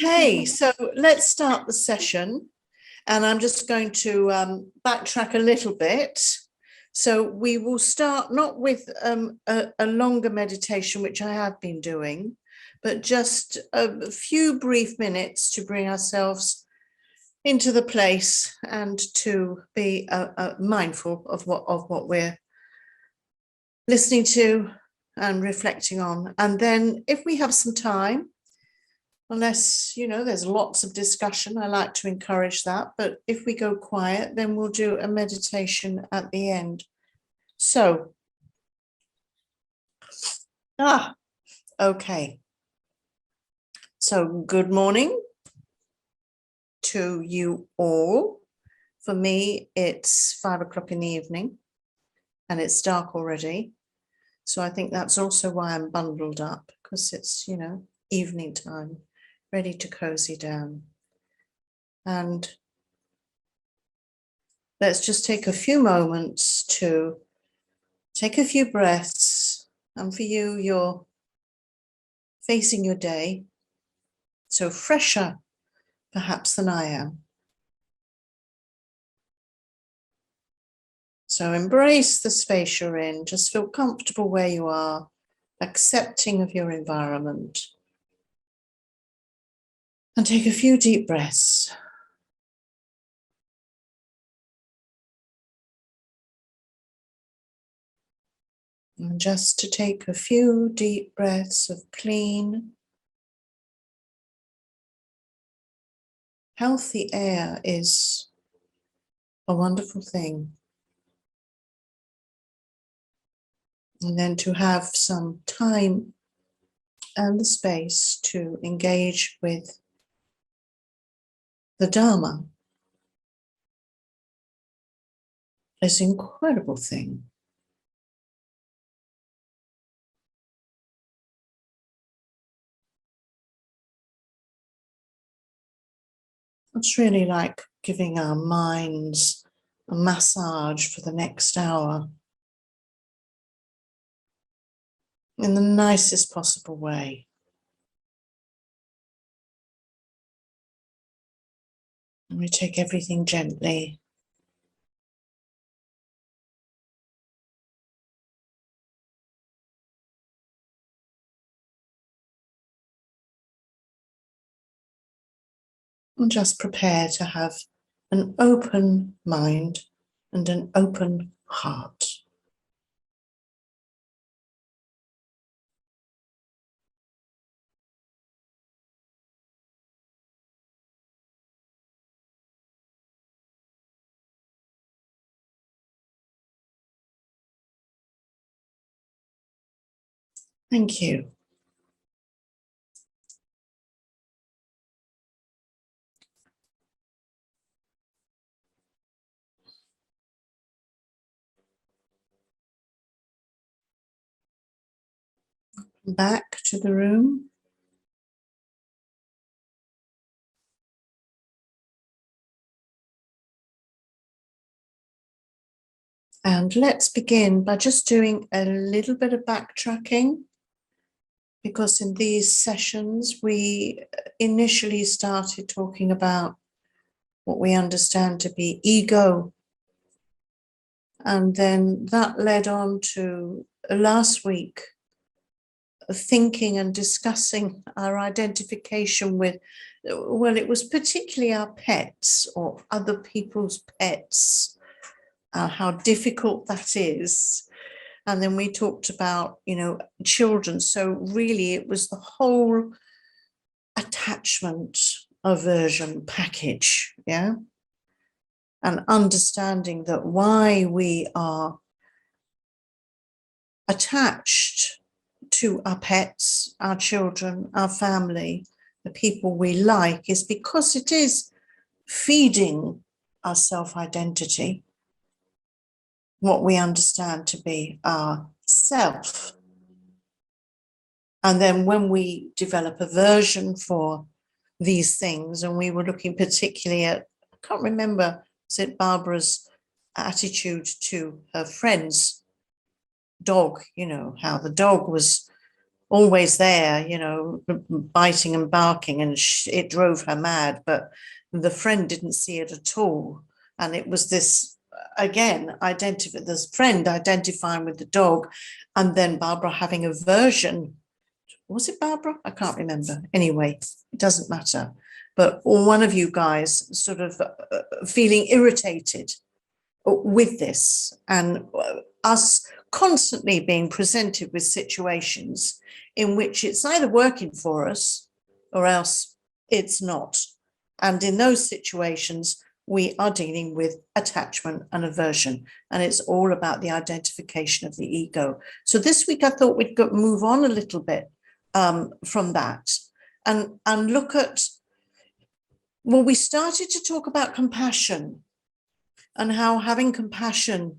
Okay, so let's start the session, and I'm just going to backtrack a little bit. So we will start not with a longer meditation, which I have been doing, but just a few brief minutes to bring ourselves into the place and to be mindful of what we're listening to and reflecting on. And then if we have some time, unless, there's lots of discussion, I like to encourage that. But if we go quiet, then we'll do a meditation at the end. So, okay. So good morning to you all. For me, it's 5 o'clock in the evening and it's dark already. So I think that's also why I'm bundled up, because it's, evening time, ready to cozy down. And let's just take a few moments to take a few breaths. And for you, you're facing your day, so fresher perhaps than I am. So embrace the space you're in, just feel comfortable where you are, accepting of your environment. And take a few deep breaths. And just to take a few deep breaths of clean, healthy air is a wonderful thing. And then to have some time and the space to engage with the Dharma is an incredible thing. It's really like giving our minds a massage for the next hour in the nicest possible way. And we take everything gently. And just prepare to have an open mind and an open heart. Thank you. Back to the room. And let's begin by just doing a little bit of backtracking, because in these sessions we initially started talking about what we understand to be ego. And then that led on to last week, thinking and discussing our identification with, well, it was particularly our pets or other people's pets, how difficult that is. And then we talked about, children. So really it was the whole attachment aversion package, yeah? And understanding that why we are attached to our pets, our children, our family, the people we like, is because it is feeding our self-identity, what we understand to be our self. And then when we develop aversion for these things, and we were looking particularly at, I can't remember, is it Barbara's attitude to her friend's dog, how the dog was always there, you know, biting and barking, and it drove her mad. But the friend didn't see it at all. And it was this, again, this friend identifying with the dog, and then Barbara having aversion. Was it Barbara? I can't remember. Anyway, it doesn't matter. But one of you guys sort of feeling irritated with this, and us constantly being presented with situations in which it's either working for us or else it's not. And in those situations, we are dealing with attachment and aversion, and it's all about the identification of the ego. So this week, I thought we'd move on a little bit from that and look at, well, we started to talk about compassion and how having compassion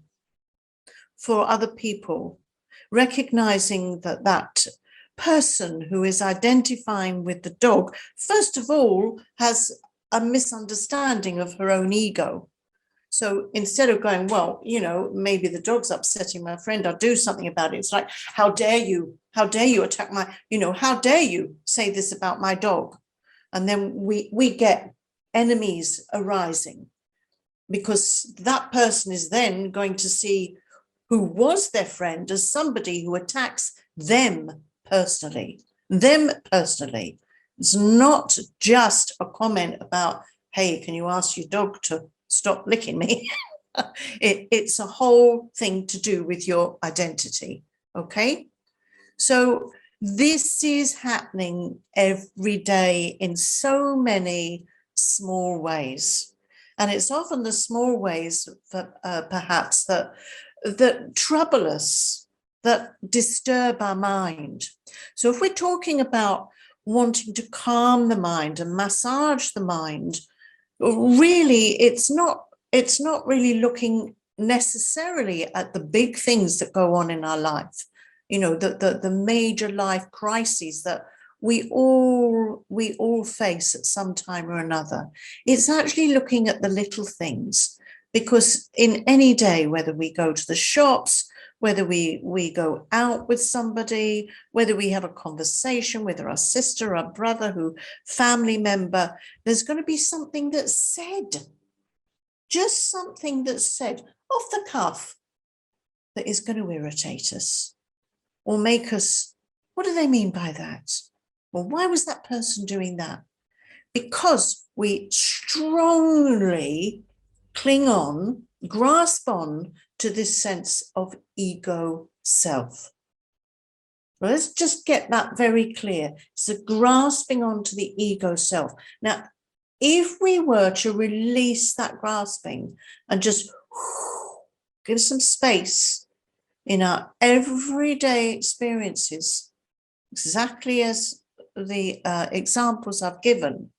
for other people, recognizing that that person who is identifying with the dog, first of all, has a misunderstanding of her own ego. So instead of going, well, you know, maybe the dog's upsetting my friend, I'll do something about it. It's like, how dare you attack my, you know, how dare you say this about my dog? And then we get enemies arising, because that person is then going to see who was their friend as somebody who attacks them personally. It's not just a comment about, hey, can you ask your dog to stop licking me? It's a whole thing to do with your identity, okay? So this is happening every day in so many small ways. And it's often the small ways that perhaps that trouble us, that disturb our mind. So if we're talking about wanting to calm the mind and massage the mind, really it's not really looking necessarily at the big things that go on in our life, you know, the major life crises that we all face at some time or another. It's actually looking at the little things, because in any day, whether we go to the shops, whether we go out with somebody, whether we have a conversation with our sister, our brother, family member, there's going to be something that's said, just something that's said off the cuff that is going to irritate us or make us, what do they mean by that? Well, why was that person doing that? Because we strongly cling on, grasp on to this sense of ego self. Well, let's just get that very clear. It's a grasping onto the ego self. Now, if we were to release that grasping and just give some space in our everyday experiences, exactly as the examples I've given,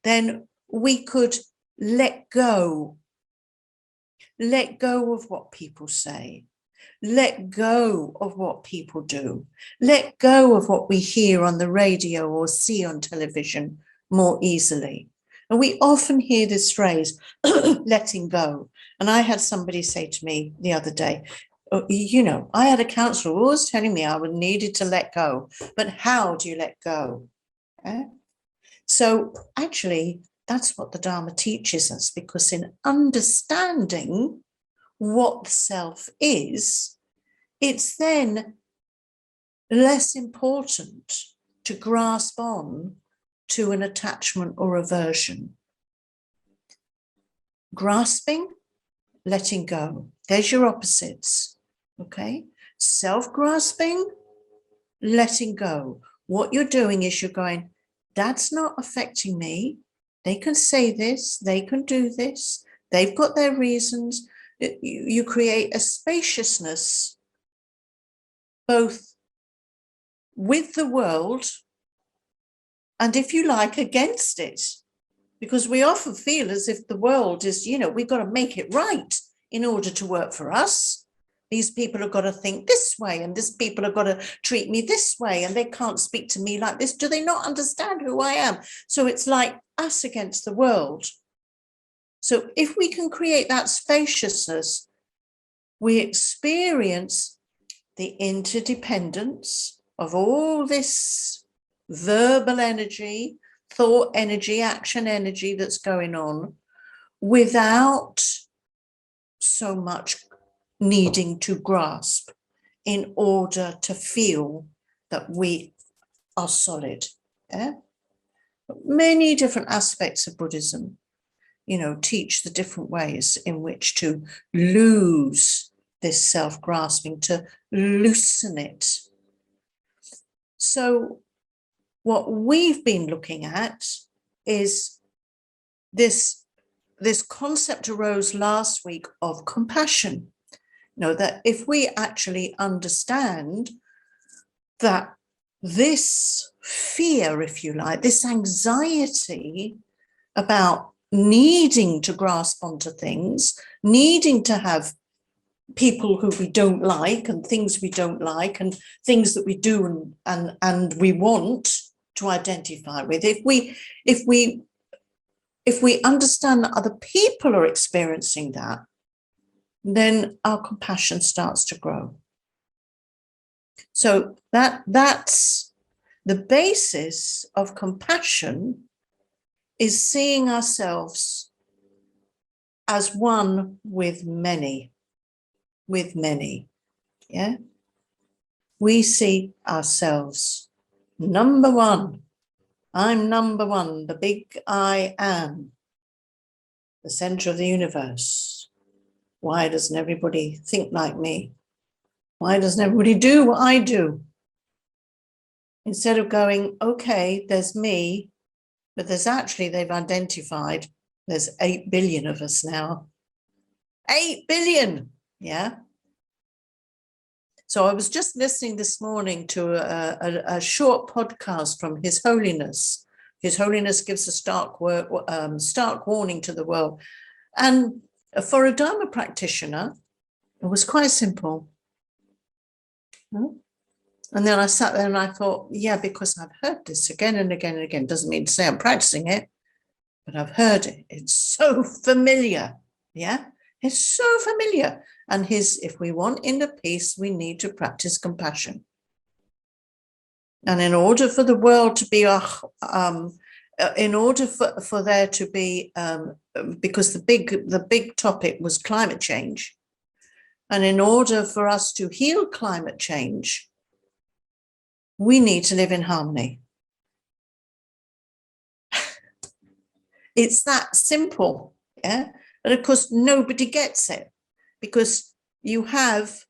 then we could let go of what people say, let go of what people do, let go of what we hear on the radio or see on television more easily. And we often hear this phrase, letting go. And I had somebody say to me the other day, you know, I had a counselor always telling me I needed to let go, but how do you let go? So actually, that's what the Dharma teaches us, because in understanding what the self is, it's then less important to grasp on to an attachment or aversion. Grasping, letting go. There's your opposites, okay? Self-grasping, letting go. What you're doing is you're going, that's not affecting me. They can say this, they can do this, they've got their reasons. You create a spaciousness both with the world and, if you like, against it. Because we often feel as if the world is, you know, we've got to make it right in order to work for us. These people have got to think this way, and these people have got to treat me this way, and they can't speak to me like this. Do they not understand who I am? So it's like us against the world. So if we can create that spaciousness, we experience the interdependence of all this verbal energy, thought energy, action energy that's going on without so much needing to grasp in order to feel that we are solid. Yeah? Many different aspects of Buddhism, teach the different ways in which to lose this self-grasping, to loosen it. So what we've been looking at is this concept arose last week of compassion. That if we actually understand that this fear, if you like, this anxiety about needing to grasp onto things, needing to have people who we don't like and things we don't like and things that we do and we want to identify with, if we understand that other people are experiencing that, then our compassion starts to grow. So that's the basis of compassion, is seeing ourselves as one with many, yeah? We see ourselves number one. I'm number one, the big I am, the center of the universe. Why doesn't everybody think like me? Why doesn't everybody do what I do? Instead of going, okay, there's me, but there's actually, they've identified, there's 8 billion of us now. 8 billion, yeah? So I was just listening this morning to a short podcast from His Holiness. His Holiness gives a stark warning to the world. And for a Dharma practitioner, it was quite simple. And then I sat there and I thought, yeah, because I've heard this again and again and again. Doesn't mean to say I'm practicing it, but I've heard it. It's so familiar. Yeah, it's so familiar. And if we want inner peace, we need to practice compassion. And in order for the world to be, in order for there to be, because the big topic was climate change. And in order for us to heal climate change, we need to live in harmony. It's that simple, yeah? But of course, nobody gets it, because you have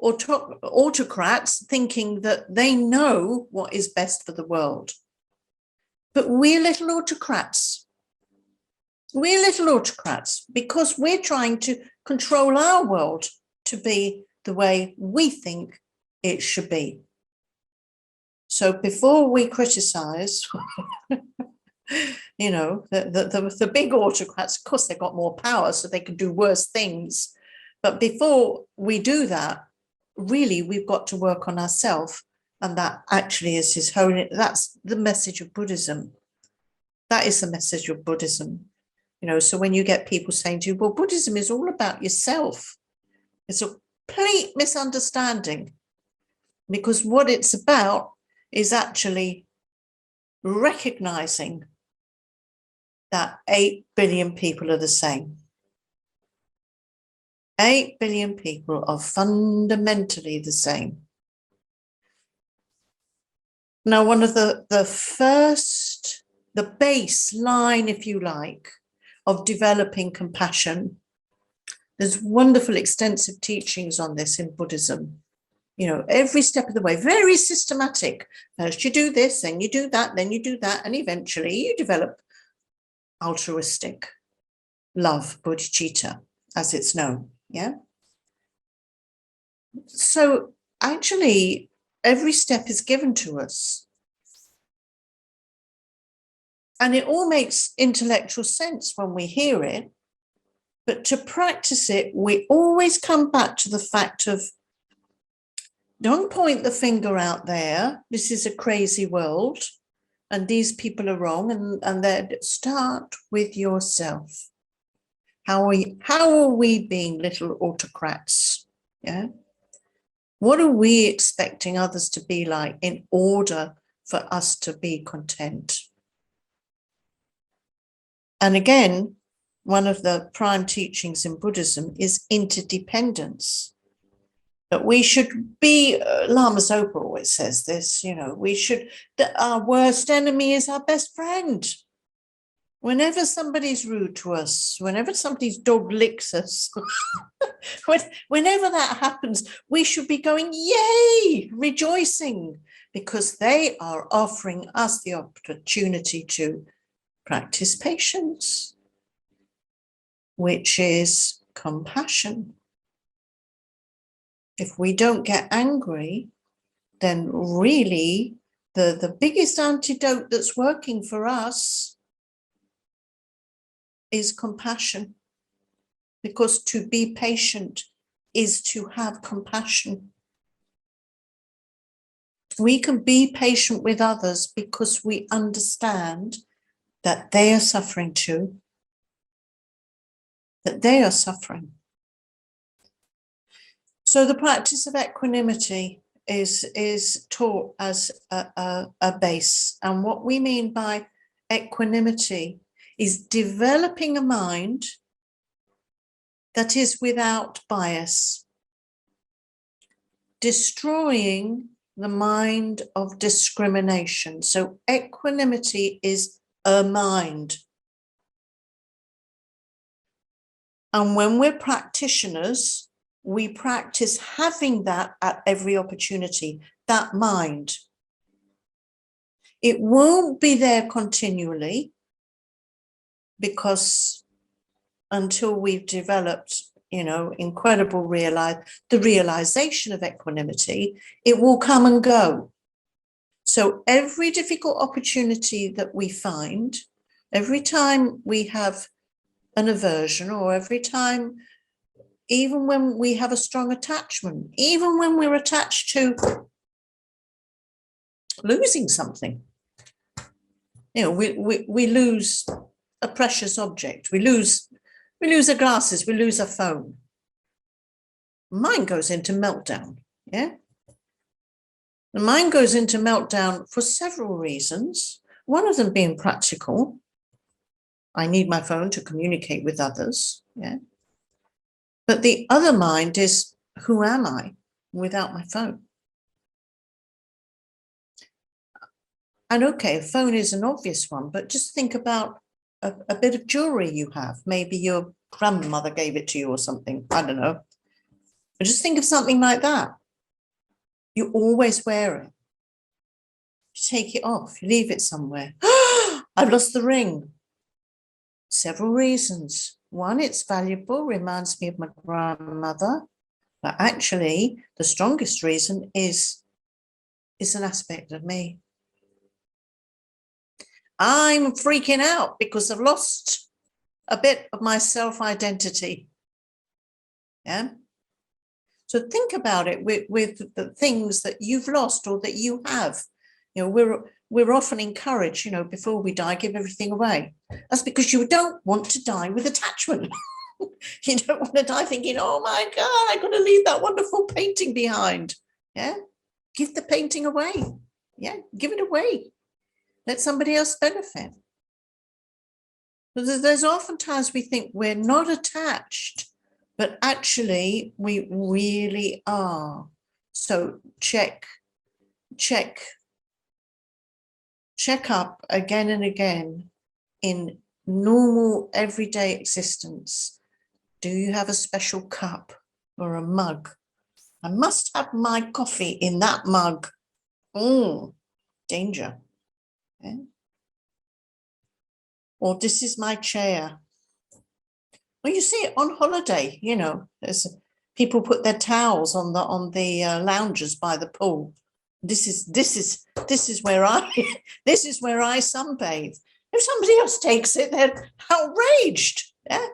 autocrats thinking that they know what is best for the world. But we're little autocrats. We're little autocrats because we're trying to control our world to be the way we think it should be. So before we criticize, the big autocrats, of course, they've got more power, so they can do worse things. But before we do that, really, we've got to work on ourselves. And that actually is His Holiness. That's the message of Buddhism. That is the message of Buddhism. So when you get people saying to you, well, Buddhism is all about yourself, it's a complete misunderstanding, because what it's about is actually recognizing that 8 billion people are the same. 8 billion people are fundamentally the same. Now, one of the baseline, if you like, of developing compassion, there's wonderful extensive teachings on this in Buddhism. Every step of the way, very systematic. First you do this, then you do that, then you do that, and eventually you develop altruistic love, bodhicitta, as it's known, yeah? So actually, every step is given to us. And it all makes intellectual sense when we hear it, but to practice it, we always come back to the fact of, don't point the finger out there. This is a crazy world and these people are wrong. And then start with yourself. How are we being little autocrats? Yeah. What are we expecting others to be like in order for us to be content? And again, one of the prime teachings in Buddhism is interdependence. That we should be, Lama Zopa always says this, that our worst enemy is our best friend. Whenever somebody's rude to us, whenever somebody's dog licks us, whenever that happens, we should be going, yay, rejoicing, because they are offering us the opportunity to practice patience, which is compassion. If we don't get angry, then really the biggest antidote that's working for us is compassion, because to be patient is to have compassion. We can be patient with others because we understand that they are suffering too, that they are suffering. So the practice of equanimity is taught as a base. And what we mean by equanimity is developing a mind that is without bias, destroying the mind of discrimination. So equanimity is a mind. And when we're practitioners, we practice having that at every opportunity, that mind. It won't be there continually, because until we've developed, incredible the realization of equanimity, it will come and go. So every difficult opportunity that we find, every time we have an aversion, or every time, even when we have a strong attachment, even when we're attached to losing something, we lose a precious object, we lose our glasses, we lose our phone. Mind goes into meltdown, yeah? The mind goes into meltdown for several reasons. One of them being practical. I need my phone to communicate with others, yeah? But the other mind is, who am I without my phone? And okay, a phone is an obvious one, but just think about a bit of jewelry you have. Maybe your grandmother gave it to you or something. I don't know. But just think of something like that. You always wear it. You take it off, you leave it somewhere. I've lost the ring. Several reasons. One, it's valuable, reminds me of my grandmother. But actually, the strongest reason is an aspect of me. I'm freaking out because I've lost a bit of my self-identity. Yeah. So think about it with the things that you've lost or that you have. We're often encouraged, before we die, give everything away. That's because you don't want to die with attachment. You don't want to die thinking, oh my God, I've got to leave that wonderful painting behind. Yeah. Give the painting away. Yeah. Give it away. Let somebody else benefit. There's oftentimes we think we're not attached, but actually we really are. So check up again and again in normal everyday existence. Do you have a special cup or a mug? I must have my coffee in that mug. Danger. Okay? Or this is my chair. Well, you see it on holiday, there's people put their towels on the lounges by the pool. This is where I this is where I sunbathe. If somebody else takes it, they're outraged. Yeah,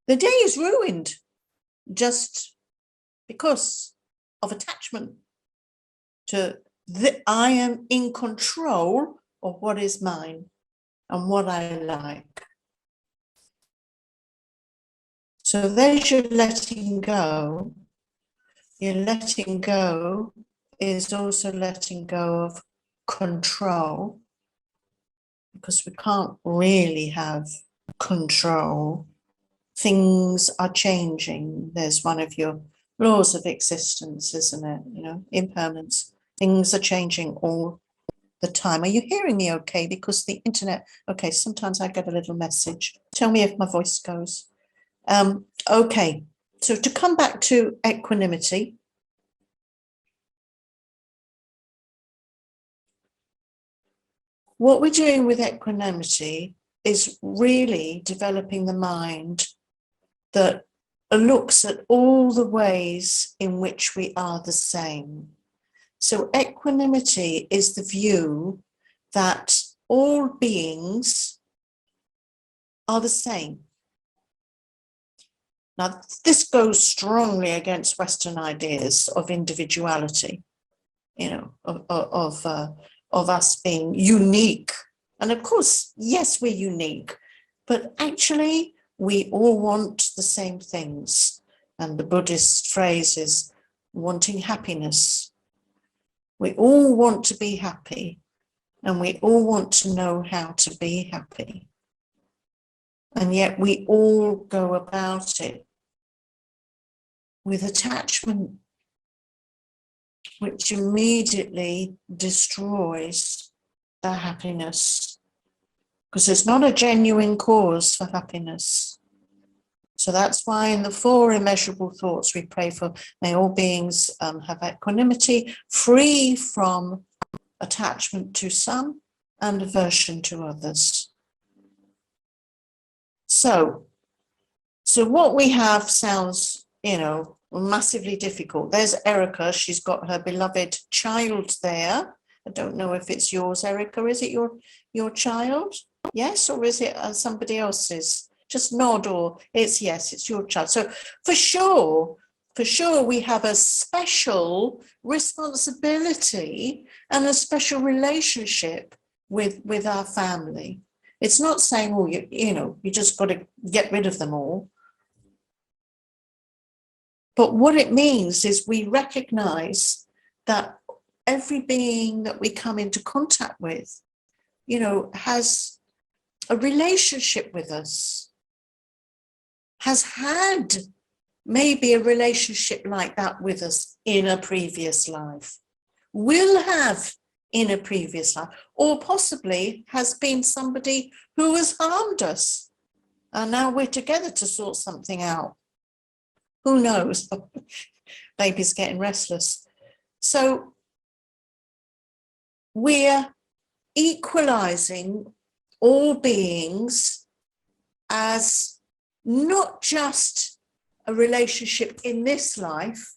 the day is ruined just because of attachment to I am in control of what is mine and what I like. So there's your letting go. Your letting go is also letting go of control, because we can't really have control. Things are changing. There's one of your laws of existence, isn't it? You know, impermanence. Things are changing all the time. Are you hearing me okay? Because the internet, okay, sometimes I get a little message. Tell me if my voice goes. Okay, so to come back to equanimity, what we're doing with equanimity is really developing the mind that looks at all the ways in which we are the same. So equanimity is the view that all beings are the same. Now, this goes strongly against Western ideas of individuality, you know, of us being unique. And of course, yes, we're unique, but actually we all want the same things. And the Buddhist phrase is wanting happiness. We all want to be happy, and we all want to know how to be happy. And yet we all go about it with attachment, which immediately destroys the happiness, because there's not a genuine cause for happiness. So that's why in the 4 immeasurable thoughts we pray for, may all beings have equanimity, free from attachment to some and aversion to others. So what we have sounds, you know, massively difficult. There's Erica. She's got her beloved child there. I don't know if it's yours, Erica. Is it your child? Yes, or is it somebody else's? Just nod, or it's yes, it's your child. So for sure, we have a special responsibility and a special relationship with our family. It's not saying, oh, you know, you just got to get rid of them all. But what it means is we recognize that every being that we come into contact with, you know, has a relationship with us, has had maybe a relationship like that with us in a previous life, will have in a previous life, or possibly has been somebody who has harmed us. And now we're together to sort something out. Who knows? Baby's getting restless. So we're equalizing all beings as not just a relationship in this life,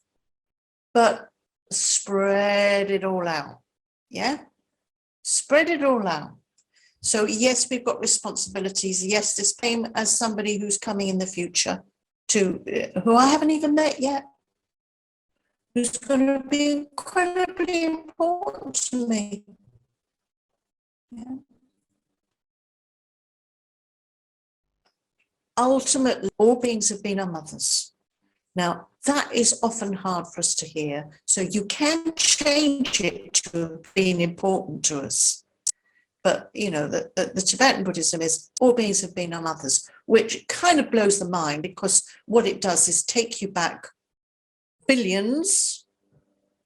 but spread it all out. Yeah? Spread it all out. So yes, we've got responsibilities. Yes, the same as somebody who's coming in the future, to who I haven't even met yet, who's going to be incredibly important to me. Yeah. Ultimately, all beings have been our mothers. Now, that is often hard for us to hear. So you can change it to being important to us. But, you know, the Tibetan Buddhism is all beings have been our mothers, which kind of blows the mind, because what it does is take you back billions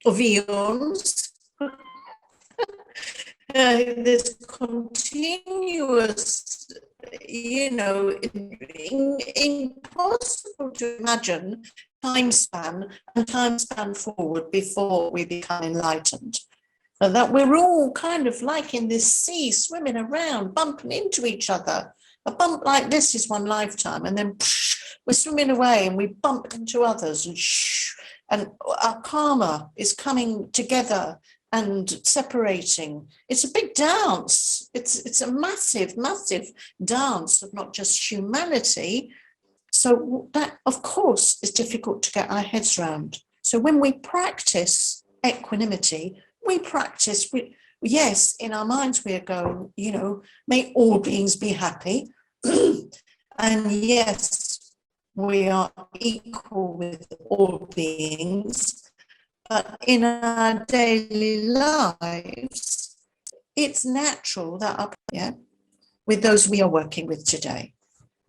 of eons. This continuous, you know, impossible to imagine time span forward before we become enlightened. And that we're all kind of like in this sea, swimming around, bumping into each other. A bump like this is one lifetime, and then we're swimming away and we bump into others, and our karma is coming together and separating. It's a big dance. It's a massive, massive dance of not just humanity. So that, of course, is difficult to get our heads around. So when we practice equanimity, yes, in our minds we go, you know, may all beings be happy. And yes, we are equal with all beings. But in our daily lives, it's natural that up, yeah, with those we are working with today,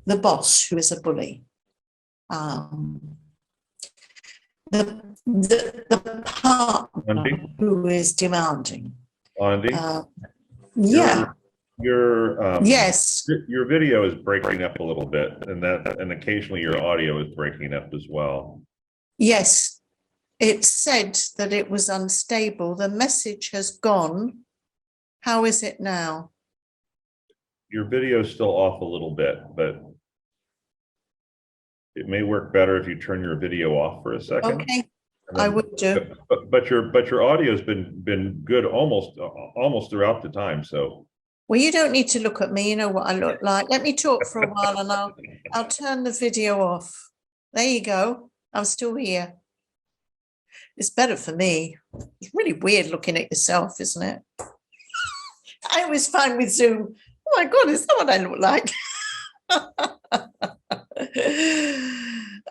the boss who is a bully, the partner Ondy, who is demanding. Ondy, Yeah. Yes. your video is breaking up a little bit, and occasionally your audio is breaking up as well. Yes. It said that it was unstable. The message has gone. How is it now? Your video is still off a little bit, but it may work better if you turn your video off for a second. Okay, And I then, would do. but your audio has been good almost throughout the time. So Well, you don't need to look at me. You know what I look like. Let me talk for a while, and I'll turn the video off. There you go. I'm still here. It's better for me. It's really weird looking at yourself, isn't it? I always find with Zoom, oh my God, is that what I look like?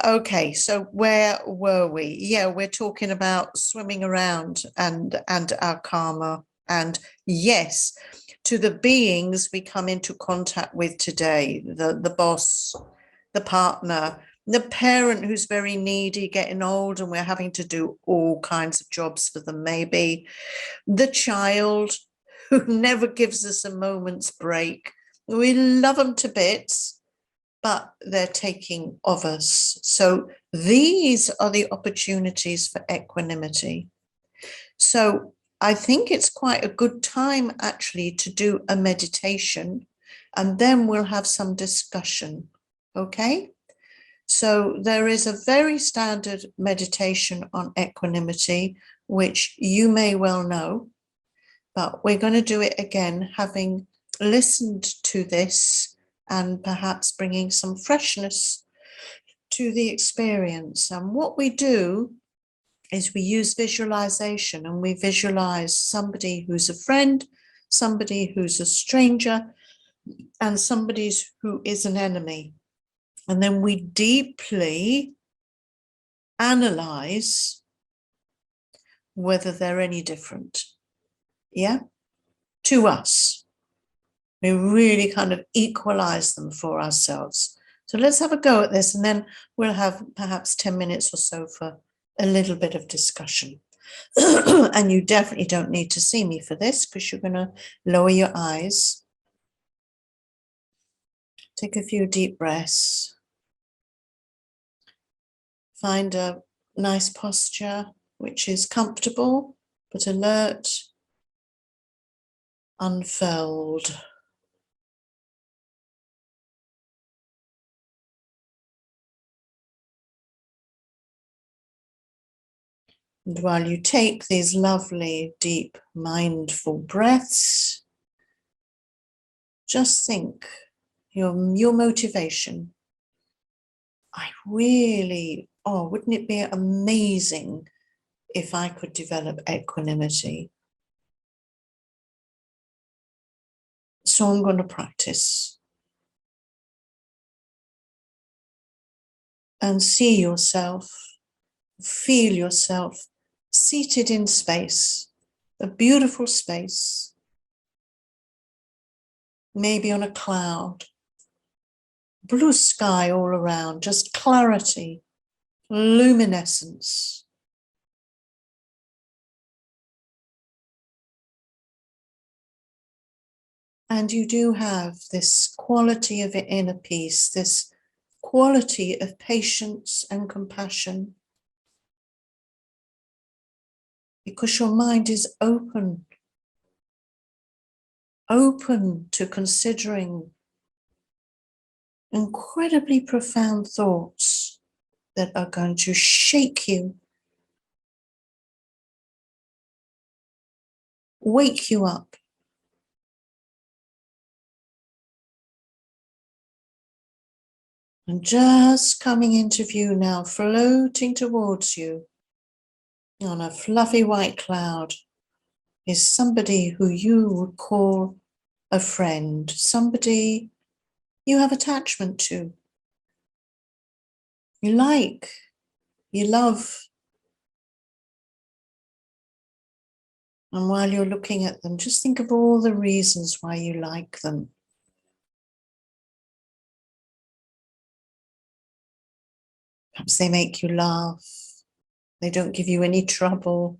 Okay, so where were we? Yeah, we're talking about swimming around and our karma. And yes, to the beings we come into contact with today, the boss, the partner, the parent who's very needy, getting old, and we're having to do all kinds of jobs for them, maybe. The child who never gives us a moment's break. We love them to bits, but they're taking of us. So these are the opportunities for equanimity. So I think it's quite a good time actually to do a meditation, and then we'll have some discussion. Okay? So there is a very standard meditation on equanimity, which you may well know, but we're going to do it again, having listened to this and perhaps bringing some freshness to the experience. And what we do is we use visualization, and we visualize somebody who's a friend, somebody who's a stranger, and somebody who is an enemy. And then we deeply analyze whether they're any different, yeah, to us. We really kind of equalize them for ourselves. So let's have a go at this, and then we'll have perhaps 10 minutes or so for a little bit of discussion. And you definitely don't need to see me for this, because you're going to lower your eyes. Take a few deep breaths. Find a nice posture which is comfortable but alert. Unfold. And while you take these lovely, deep, mindful breaths, just think your motivation. I really, wouldn't it be amazing if I could develop equanimity? So I'm going to practice. And see yourself, feel yourself seated in space, a beautiful space, maybe on a cloud, blue sky all around, just clarity, luminescence. And you do have this quality of inner peace, this quality of patience and compassion, because your mind is open to considering incredibly profound thoughts that are going to shake you, wake you up. And just coming into view now, floating towards you on a fluffy white cloud, is somebody who you would call a friend, somebody you have attachment to, you like, you love, And while you're looking at them, just think of all the reasons why you like them. Perhaps they make you laugh. They don't give you any trouble.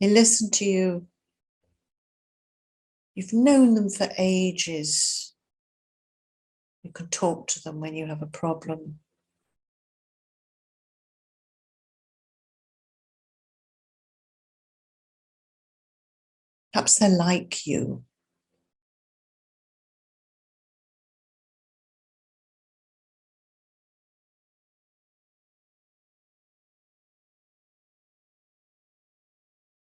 They listen to you. You've known them for ages. You can talk to them when you have a problem. Perhaps they're like you.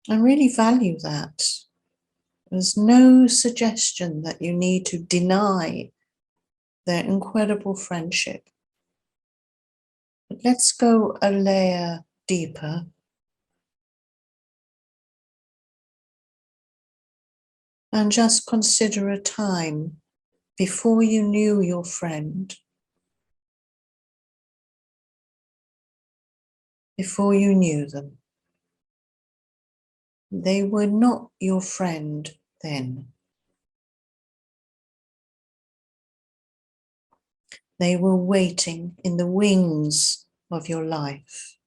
I really value that. There's no suggestion that you need to deny their incredible friendship. But let's go a layer deeper. And just consider a time before you knew your friend, before you knew them. They were not your friend then. They were waiting in the wings of your life.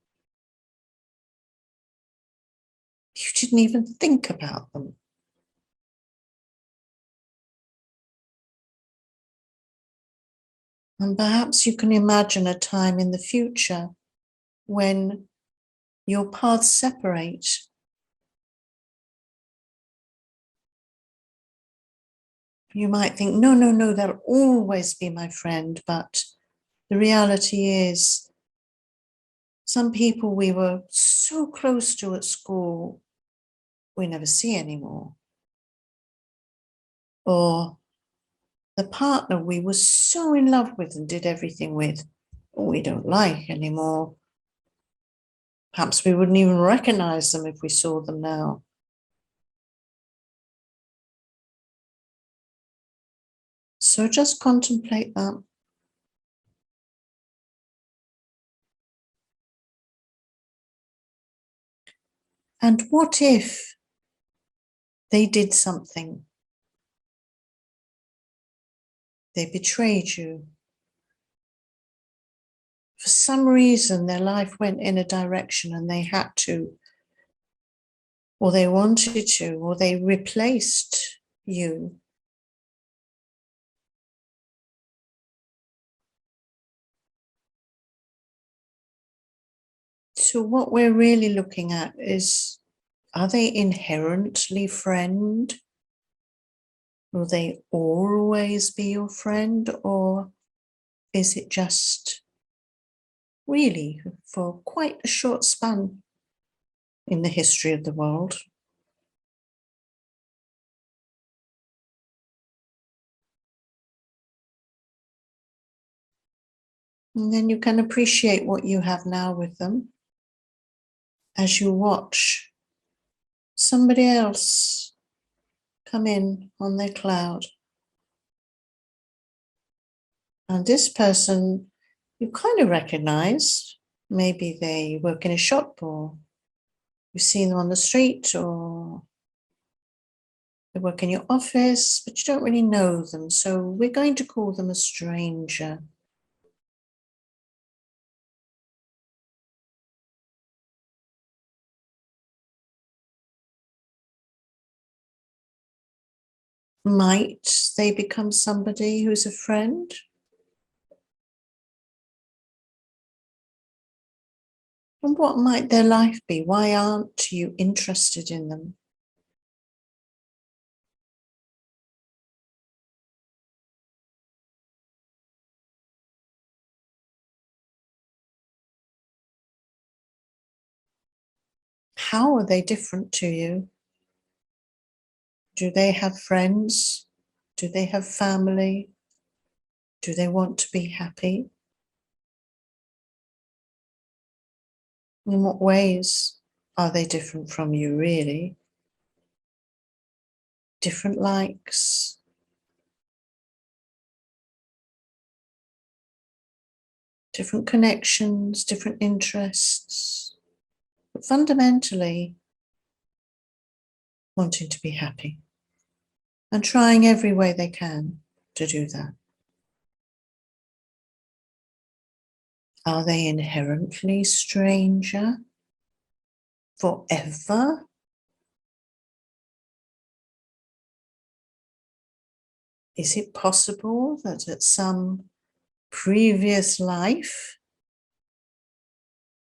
You didn't even think about them. And perhaps you can imagine a time in the future when your paths separate. You might think, no, they'll always be my friend. But the reality is, some people we were so close to at school, we never see anymore. Or the partner we were so in love with and did everything with, we don't like anymore. Perhaps we wouldn't even recognize them if we saw them now. So just contemplate that. And what if they did something? They betrayed you. For some reason, their life went in a direction and they had to, or they wanted to, or they replaced you. So what we're really looking at is, are they inherently friend? Will they always be your friend? Or is it just really for quite a short span in the history of the world? And then you can appreciate what you have now with them as you watch somebody else come in on their cloud. And this person you kind of recognize. Maybe they work in a shop, or you've seen them on the street, or they work in your office, but you don't really know them. So we're going to call them a stranger. Might they become somebody who's a friend? And what might their life be? Why aren't you interested in them? How are they different to you? Do they have friends? Do they have family? Do they want to be happy? In what ways are they different from you, really? Different likes, different connections, different interests. But fundamentally, wanting to be happy and trying every way they can to do that. Are they inherently stranger forever? Is it possible that at some previous life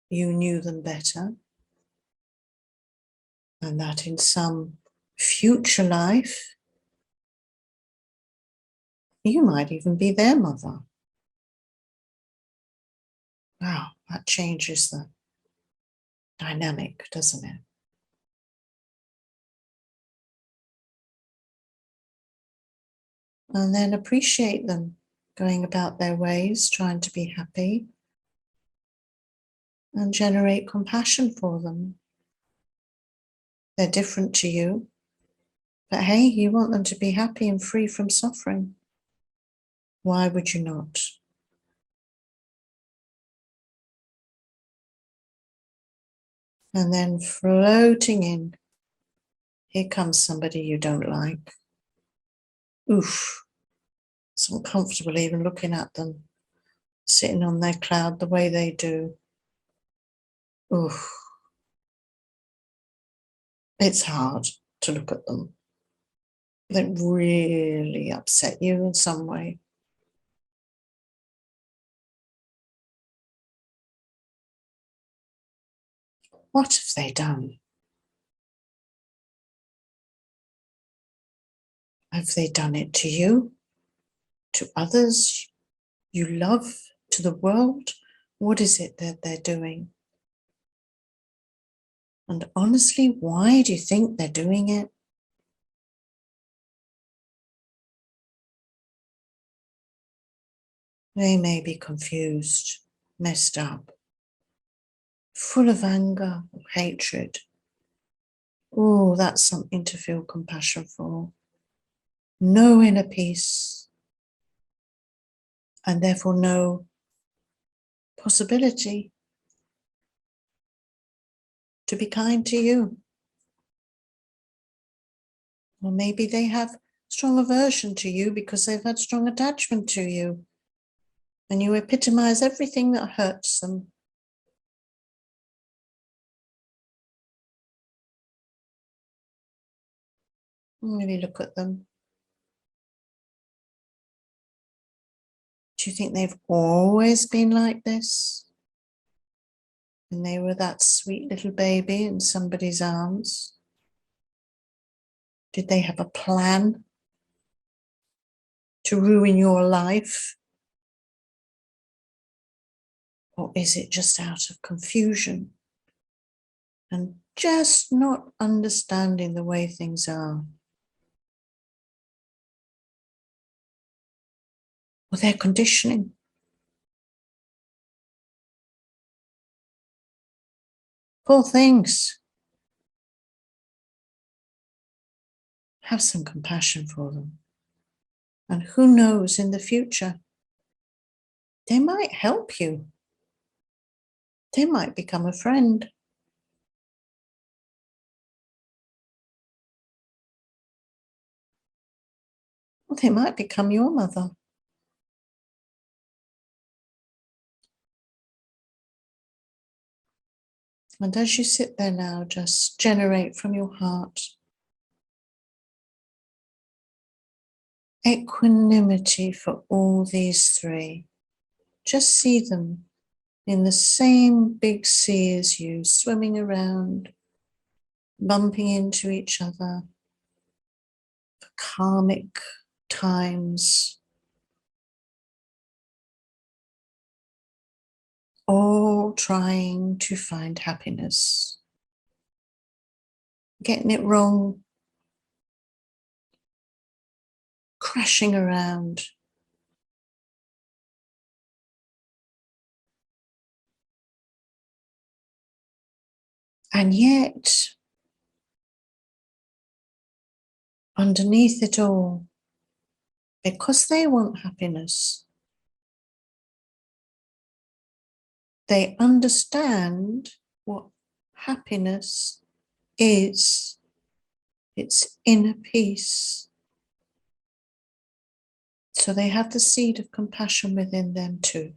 you knew them better, and that in some future life you might even be their mother? Wow, that changes the dynamic, doesn't it? And then appreciate them going about their ways, trying to be happy, and generate compassion for them. They're different to you, but hey, you want them to be happy and free from suffering. Why would you not? And then floating in, here comes somebody you don't like. Oof, it's uncomfortable even looking at them, sitting on their cloud the way they do. Oof, it's hard to look at them. They really upset you in some way. What have they done? Have they done it to you, to others you love, to the world? What is it that they're doing? And honestly, why do you think they're doing it? They may be confused, messed up, full of anger or hatred. Oh, that's something to feel compassion for. No inner peace, and therefore no possibility to be kind to you. Or maybe they have strong aversion to you because they've had strong attachment to you, and you epitomize everything that hurts them. Really look at them. Do you think they've always been like this? And they were that sweet little baby in somebody's arms? Did they have a plan to ruin your life? Or is it just out of confusion and just not understanding the way things are? Or their conditioning? Poor things. Have some compassion for them. And who knows, in the future, they might help you. They might become a friend. Or they might become your mother. And as you sit there now, just generate from your heart equanimity for all these three. Just see them in the same big sea as you, swimming around, bumping into each other for karmic times, all trying to find happiness, getting it wrong, crashing around. And yet, underneath it all, because they want happiness, they understand what happiness is it's inner peace. So they have the seed of compassion within them too.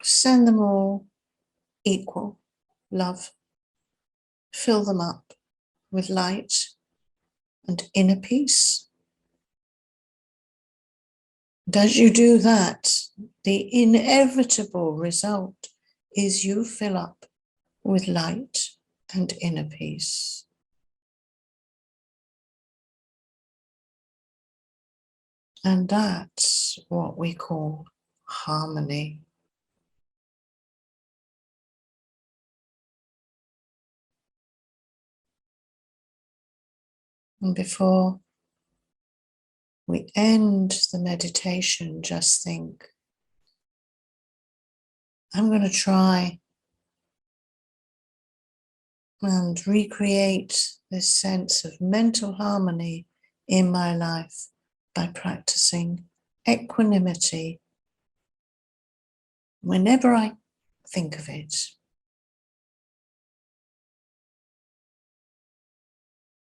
Send them all equal love. Fill them up with light and inner peace. And as you do that, the inevitable result is you fill up with light and inner peace. And that's what we call harmony. And before we end the meditation, just think, I'm going to try and recreate this sense of mental harmony in my life by practicing equanimity whenever I think of it.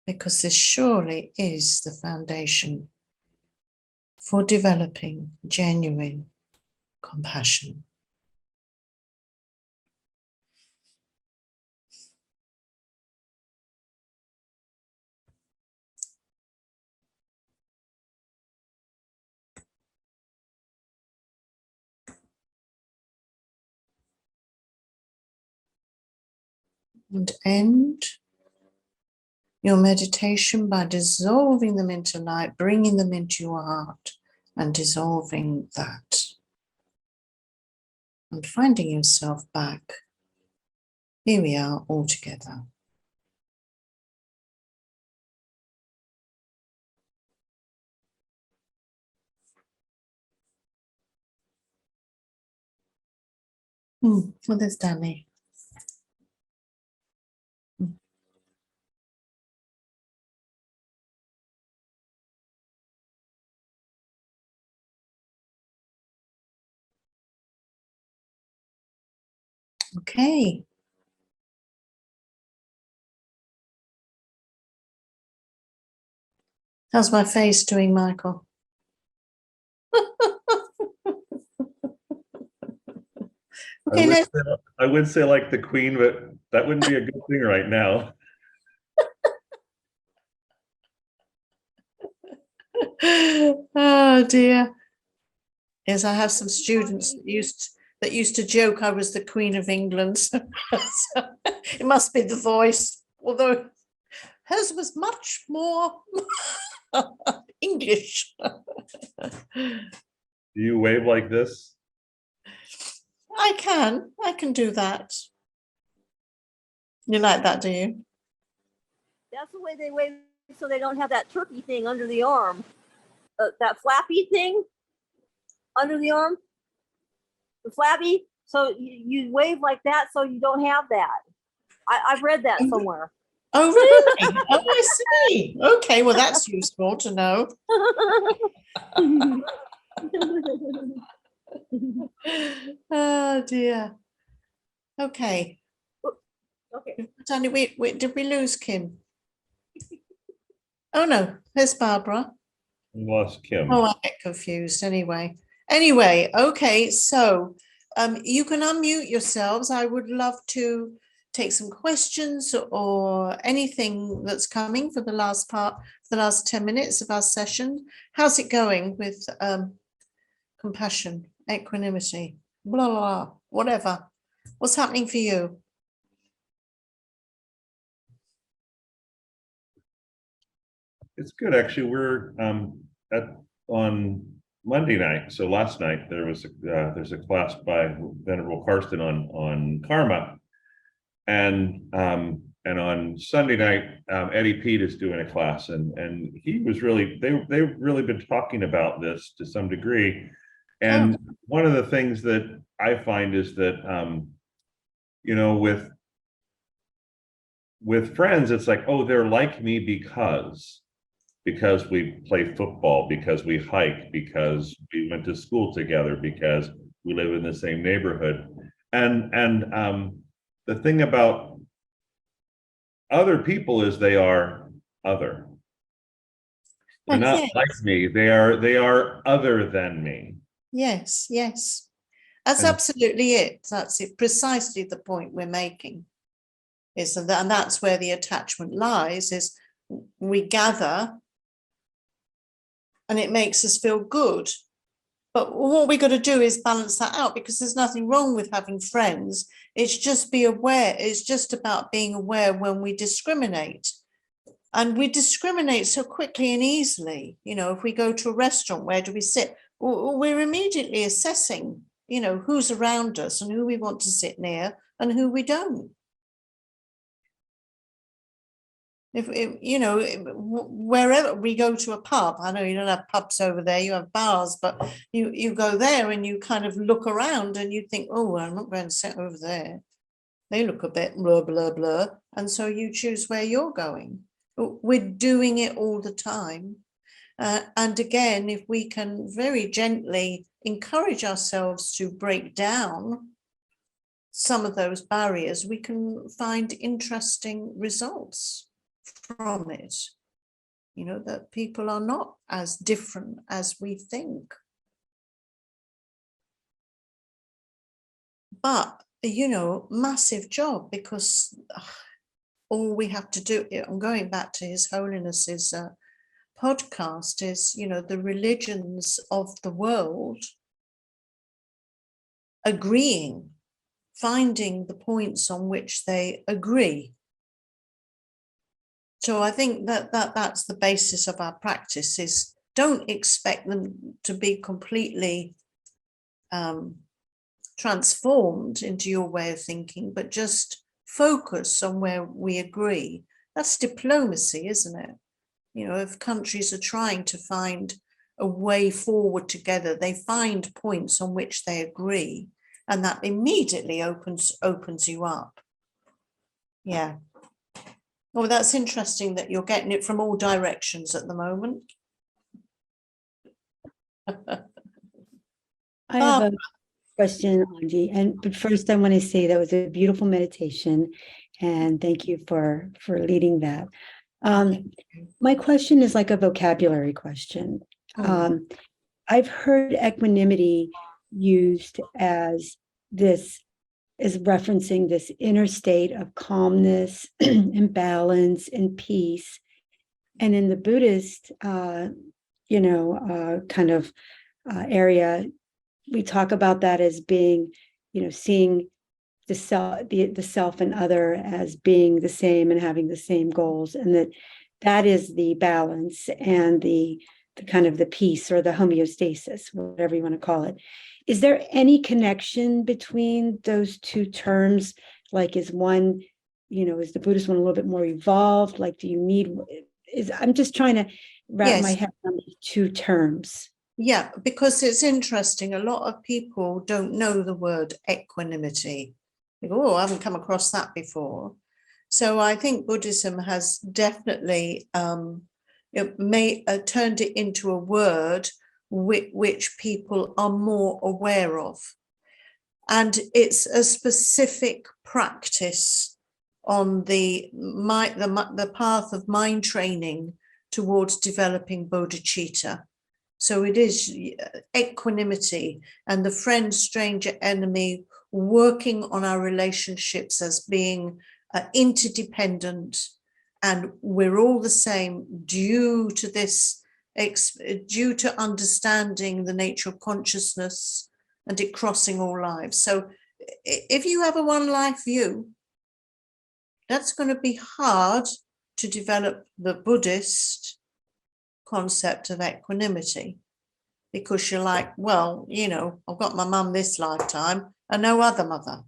Because this surely is the foundation for developing genuine compassion. And end your meditation by dissolving them into light, bringing them into your heart and dissolving that. And finding yourself back. Here we are all together. Well, there's Danny. Okay. How's my face doing, Michael? Okay, I would say like the Queen, but that wouldn't be a good thing right now. Oh dear. Yes, I have some students that used to joke I was the Queen of England. So it must be the voice, although hers was much more English. Do you wave like this? I can do that. You like that, do you? That's the way they wave, so they don't have that turkey thing under the arm. That flappy thing under the arm. The flappy. So you wave like that so you don't have that. I've read that somewhere. Oh, really? Oh, I see. Okay, well, that's useful to know. Oh, dear. Okay. Okay. Danny, did we lose Kim? Oh, no, there's Barbara. We lost Kim. Oh, I get confused anyway. Anyway, okay, so you can unmute yourselves. I would love to take some questions or anything that's coming for the last 10 minutes of our session. How's it going with compassion, equanimity, blah, blah, blah, whatever. What's happening for you? It's good, actually. We're on Monday night. So last night there's a class by Venerable Karsten on karma, and on Sunday night Eddie Pete is doing a class, and he was really they've really been talking about this to some degree, and one of the things that I find is that you know, with friends, it's like, oh, they're like me because. because we play football, because we hike, because we went to school together, because we live in the same neighborhood. And the thing about other people is they are other. They're not Yes. like me. They are other than me. Yes, yes. That's And- absolutely it. That's it. Precisely the point we're making. Is that, and that's where the attachment lies, is we gather and it makes us feel good. But what we got to do is balance that out, because there's nothing wrong with having friends. It's just be aware. It's just about being aware when we discriminate. And we discriminate so quickly and easily. You know, if we go to a restaurant, where do we sit? We're immediately assessing, you know, who's around us and who we want to sit near and who we don't. If you know, wherever we go to a pub, I know you don't have pubs over there, you have bars, but you go there and you kind of look around and you think, oh, I'm not going to sit over there. They look a bit blah, blah, blah. And so you choose where you're going. We're doing it all the time. And again, if we can very gently encourage ourselves to break down some of those barriers, we can find interesting results from it. You know, that people are not as different as we think. But, you know, massive job, because all we have to do, I'm going back to His Holiness's podcast, is, you know, the religions of the world agreeing, finding the points on which they agree. So I think that's the basis of our practice, is don't expect them to be completely transformed into your way of thinking, but just focus on where we agree. That's diplomacy, isn't it? You know, if countries are trying to find a way forward together, they find points on which they agree, and that immediately opens you up. Yeah. Oh, that's interesting that you're getting it from all directions at the moment. I have a question, Ondy, but first I want to say that was a beautiful meditation, and thank you for leading that. My question is like a vocabulary question. I've heard equanimity used as this, is referencing this inner state of calmness and balance and peace. And in the Buddhist, kind of area, we talk about that as being, you know, seeing the self and other as being the same and having the same goals, and that is the balance and the kind of the peace or the homeostasis, whatever you want to call it. Is there any connection between those two terms? Like, is one, you know, is the Buddhist one a little bit more evolved? Like, do you need, I'm just trying to wrap my head around these two terms. Yeah, because it's interesting. A lot of people don't know the word equanimity. They go, oh, I haven't come across that before. So I think Buddhism has definitely turned it into a word which people are more aware of. And it's a specific practice on the path of mind training towards developing bodhicitta. So it is equanimity and the friend, stranger, enemy, working on our relationships as being interdependent, and we're all the same due to understanding the nature of consciousness and it crossing all lives. So if you have a one life view, that's going to be hard to develop the Buddhist concept of equanimity, because you're like, well, you know, I've got my mum this lifetime and no other mother.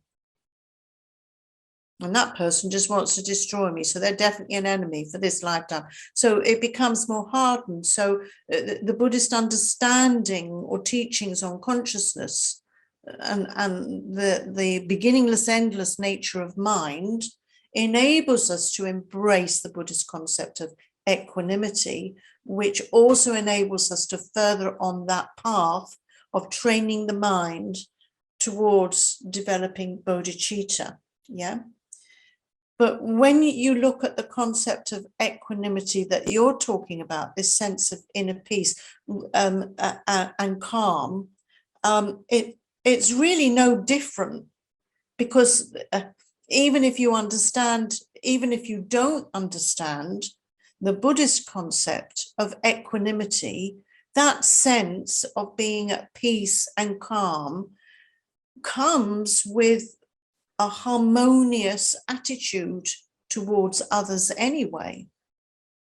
And that person just wants to destroy me. So they're definitely an enemy for this lifetime. So it becomes more hardened. So the Buddhist understanding or teachings on consciousness and the beginningless, endless nature of mind enables us to embrace the Buddhist concept of equanimity, which also enables us to further on that path of training the mind towards developing bodhicitta. Yeah. But when you look at the concept of equanimity that you're talking about, this sense of inner peace and calm, it's really no different, because even if you understand, even if you don't understand the Buddhist concept of equanimity, that sense of being at peace and calm comes with a harmonious attitude towards others anyway.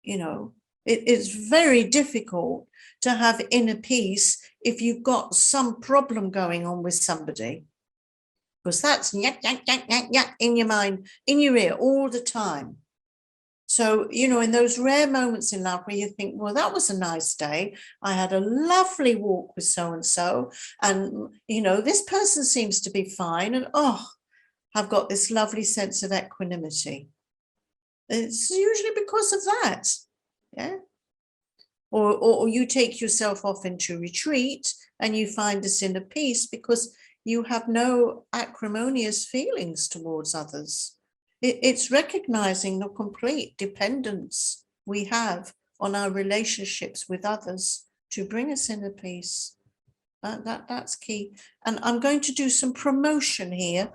You know, it's very difficult to have inner peace if you've got some problem going on with somebody, because that's yak, yak, yak, yak, yak in your mind, in your ear all the time. So, you know, in those rare moments in life where you think, well, that was a nice day. I had a lovely walk with so-and-so, and, you know, this person seems to be fine. And, oh, I've got this lovely sense of equanimity. It's usually because of that. Yeah. Or you take yourself off into retreat and you find this inner peace because you have no acrimonious feelings towards others. It's recognizing the complete dependence we have on our relationships with others to bring us inner peace. That's key. And I'm going to do some promotion here.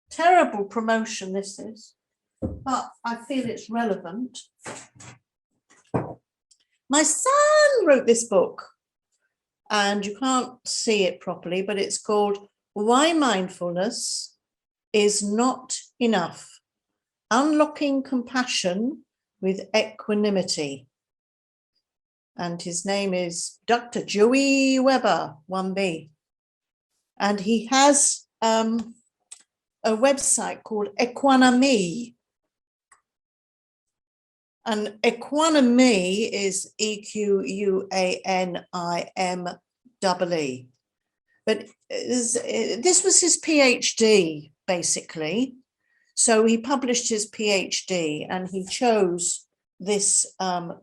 Terrible promotion this is, but I feel it's relevant. My son wrote this book, and you can't see it properly, but it's called Why Mindfulness is Not Enough: Unlocking Compassion with Equanimity. And his name is Dr. Joey Weber, 1B. And he has a website called Equanime. And Equanime is EQUANIMEE. But this was his PhD, basically. So he published his PhD and he chose this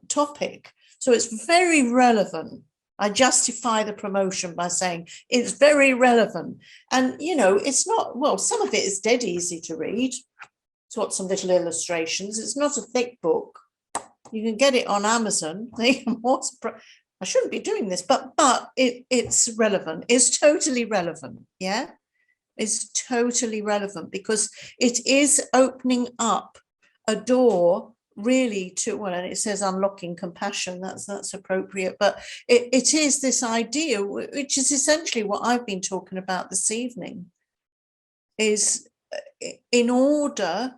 topic. So it's very relevant. I justify the promotion by saying it's very relevant. And, you know, it's not, well, some of it is dead easy to read. It's got some little illustrations. It's not a thick book. You can get it on Amazon. I shouldn't be doing this, but it's relevant. It's totally relevant. Yeah, it's totally relevant because it is opening up a door really to, well, and it says unlocking compassion. That's appropriate, but it is this idea, which is essentially what I've been talking about this evening, is in order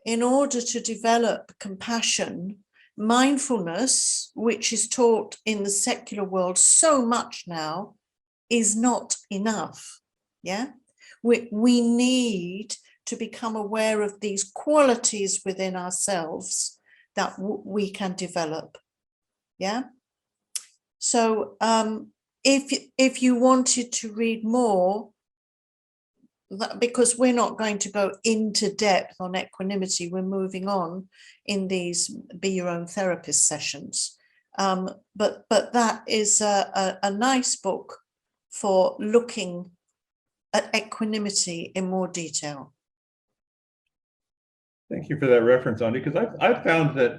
to develop compassion, mindfulness, which is taught in the secular world so much now, is not enough. Yeah, we need to become aware of these qualities within ourselves that we can develop. Yeah. So if you wanted to read more, because we're not going to go into depth on equanimity, we're moving on in these Be Your Own Therapist sessions. But that is a nice book for looking at equanimity in more detail. Thank you for that reference, Ondy, because I've found that,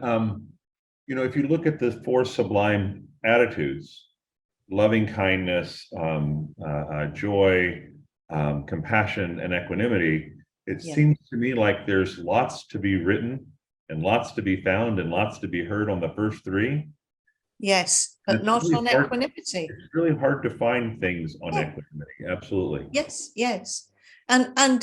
you know, if you look at the four sublime attitudes, loving kindness, joy, compassion, and equanimity, it seems to me like there's lots to be written and lots to be found and lots to be heard on the first three. Yes, but not on equanimity. It's really hard to find things on equanimity. Absolutely. Yes. And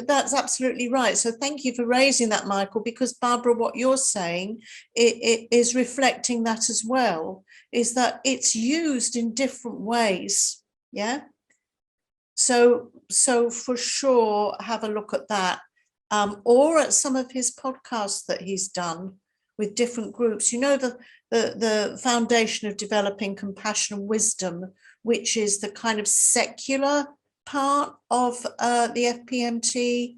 that's absolutely right. So thank you for raising that, Michael, because Barbara, what you're saying, it is reflecting that as well, is that it's used in different ways. Yeah. So for sure, have a look at that, or at some of his podcasts that he's done with different groups. You know, the Foundation of Developing Compassion and Wisdom, which is the kind of secular part of the FPMT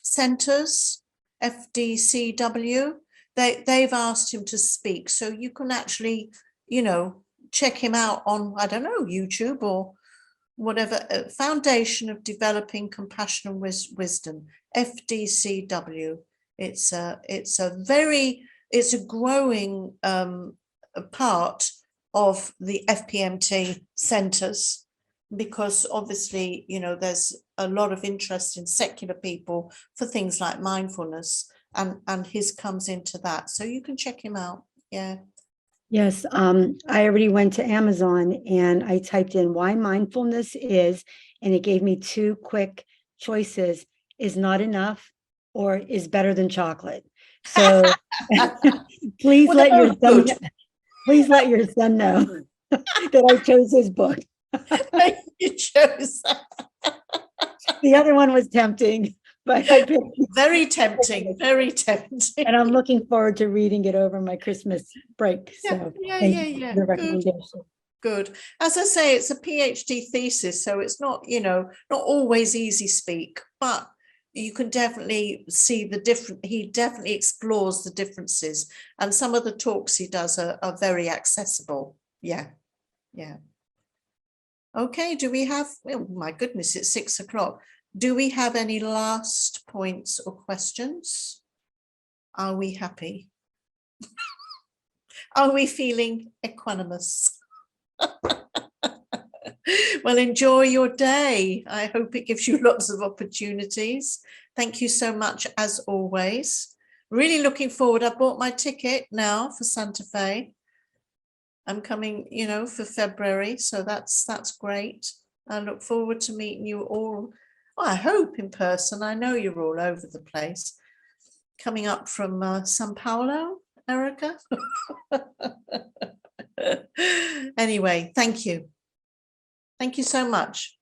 centers. FDCW. They've asked him to speak, so you can actually, you know, check him out on, I don't know, YouTube or whatever. Foundation of Developing Compassion and Wisdom, FDCW. It's a growing part of the FPMT centers, because obviously, you know, there's a lot of interest in secular people for things like mindfulness, and his comes into that. So you can check him out. Yeah. Yes, I already went to Amazon and I typed in why mindfulness is, and it gave me two quick choices: is not enough or is better than chocolate. So please Well, let your they're son, good. please let your son know that I chose his book. You chose that. The other one was tempting, but I picked, Very tempting, very tempting. and I'm looking forward to reading it over my Christmas break. So Yeah. thank you for the Good. recommendation. Good. As I say, it's a PhD thesis, so it's not, you know, not always easy speak, but you can definitely see the different, he definitely explores the differences, and some of the talks he does are very accessible. Yeah. Okay, do we have, oh my goodness, it's 6 o'clock. Do we have any last points or questions? Are we happy? Are we feeling equanimous? Well, enjoy your day. I hope it gives you lots of opportunities. Thank you so much, as always. Really looking forward. I bought my ticket now for Santa Fe. I'm coming, you know, for February, so that's great. I look forward to meeting you all. Well, I hope in person. I know you're all over the place. Coming up from Sao Paulo, Erica. Anyway, thank you. Thank you so much.